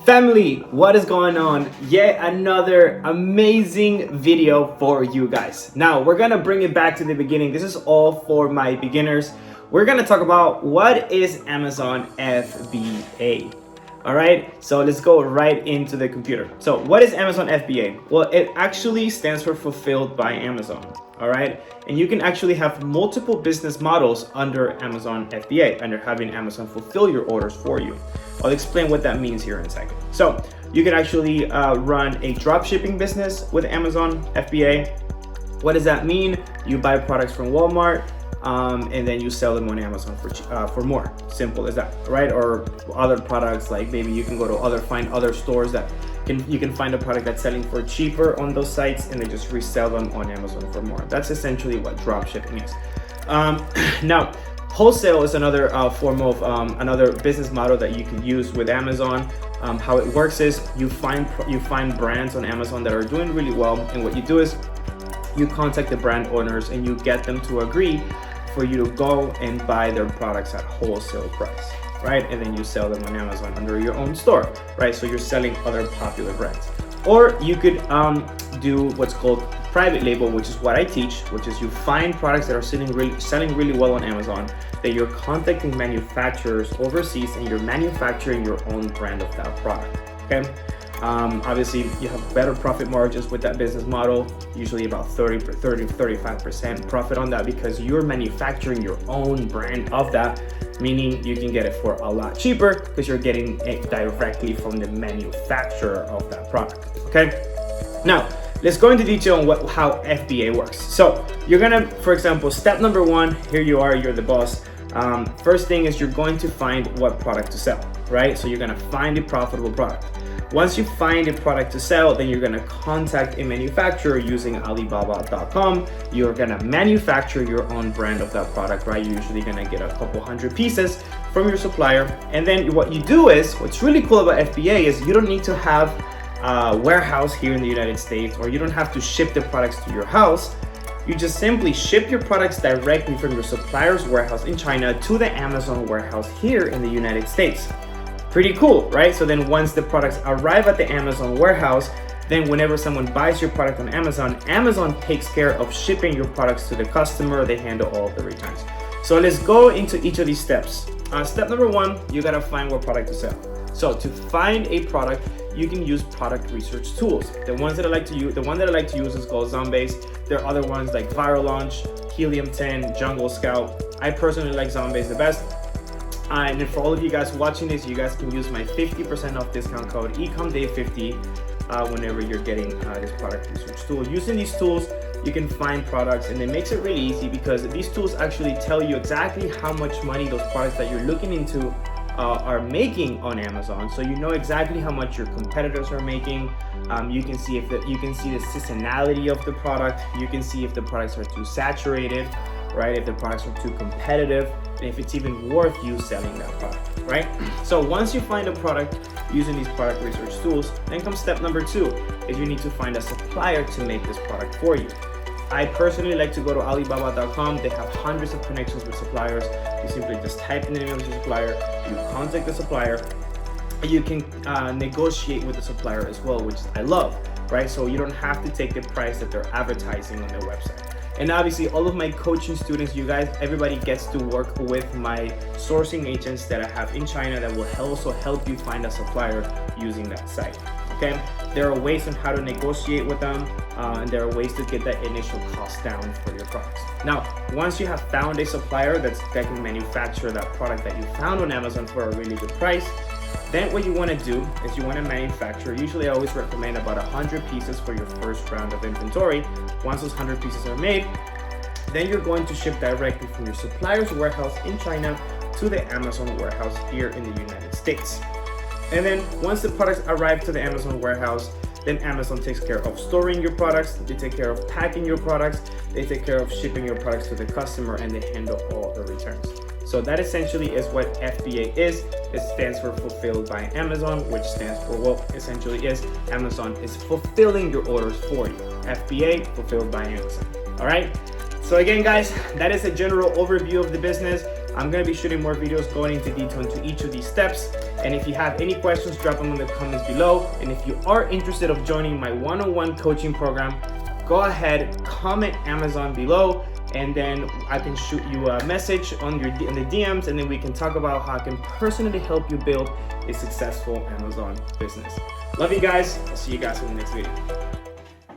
Family, what is going on? Yet another amazing video for you guys. Now, we're gonna bring it back to the beginning. This is all for my beginners. We're gonna talk about what is Amazon FBA. All right, so let's go right into the computer. So what is Amazon FBA? Well, it actually stands for Fulfilled by Amazon. All right, and you can actually have multiple business models under Amazon FBA, under having Amazon fulfill your orders for you. I'll explain what that means here in a second. So you can actually run a drop shipping business with Amazon FBA. What does that mean? You buy products from Walmart and then you sell them on Amazon for more. Simple as that, right? Or other products, like maybe you can go to find other stores that you can find a product that's selling for cheaper on those sites and they just resell them on Amazon for more. That's essentially what drop shipping is. Now, wholesale is another form of another business model that you can use with Amazon. How it works is you find brands on Amazon that are doing really well, and what you do is you contact the brand owners and you get them to agree for you to go and buy their products at wholesale price, right? And then you sell them on Amazon under your own store, right? So you're selling other popular brands. Or you could do what's called private label, which is what I teach, which is you find products that are selling really well on Amazon, that you're contacting manufacturers overseas and you're manufacturing your own brand of that product, okay? Obviously, you have better profit margins with that business model, usually about 35% profit on that, because you're manufacturing your own brand of that, meaning you can get it for a lot cheaper because you're getting it directly from the manufacturer of that product, okay? Now, let's go into detail on how FBA works. So you're gonna, for example, step number one, here you are, you're the boss. First thing is you're going to find what product to sell, right? So you're gonna find a profitable product. Once you find a product to sell, then you're gonna contact a manufacturer using Alibaba.com. You're gonna manufacture your own brand of that product, right? You're usually gonna get a couple hundred pieces from your supplier. And then what you do is, what's really cool about FBA is you don't need to have a warehouse here in the United States, or you don't have to ship the products to your house. You just simply ship your products directly from your supplier's warehouse in China to the Amazon warehouse here in the United States. Pretty cool, right? So then once the products arrive at the Amazon warehouse, then whenever someone buys your product on Amazon, Amazon takes care of shipping your products to the customer. They handle all of the returns. So let's go into each of these steps. Step number one, you gotta find what product to sell. So to find a product, you can use product research tools. The one that I like to use is called Zombase. There are other ones like Viral Launch, Helium 10, Jungle Scout. I personally like Zombase the best. And for all of you guys watching this, you guys can use my 50% off discount code ECOMDAY50 whenever you're getting this product research tool. Using these tools, you can find products, and it makes it really easy because these tools actually tell you exactly how much money those products that you're looking into are making on Amazon. So you know exactly how much your competitors are making. You can see the seasonality of the product. You can see if the products are too saturated, right? If the products are too competitive, and if it's even worth you selling that product, right? So once you find a product using these product research tools, then comes step number two, is you need to find a supplier to make this product for you. I personally like to go to Alibaba.com. They have hundreds of connections with suppliers. You simply just type in the name of your supplier, you contact the supplier, and you can negotiate with the supplier as well, which I love, right? So you don't have to take the price that they're advertising on their website. And obviously all of my coaching students, you guys, everybody gets to work with my sourcing agents that I have in China that will also help you find a supplier using that site, okay? There are ways on how to negotiate with them, and there are ways to get that initial cost down for your products. Now, once you have found a supplier that can manufacture that product that you found on Amazon for a really good price, then what you want to do is you want to manufacture, usually I always recommend about 100 pieces for your first round of inventory. Once those 100 pieces are made, then you're going to ship directly from your supplier's warehouse in China to the Amazon warehouse here in the United States. And then once the products arrive to the Amazon warehouse, then Amazon takes care of storing your products, they take care of packing your products, they take care of shipping your products to the customer, and they handle all the returns. So that essentially is what FBA is. It stands for Fulfilled by Amazon, which stands for, well, essentially is Amazon is fulfilling your orders for you. FBA, Fulfilled by Amazon. All right. So again, guys, that is a general overview of the business. I'm going to be shooting more videos going into detail into each of these steps. And if you have any questions, drop them in the comments below. And if you are interested of joining my one-on-one coaching program, go ahead, comment Amazon below, and then I can shoot you a message in the DMs, and then we can talk about how I can personally help you build a successful Amazon business. Love you guys. I'll see you guys in the next video.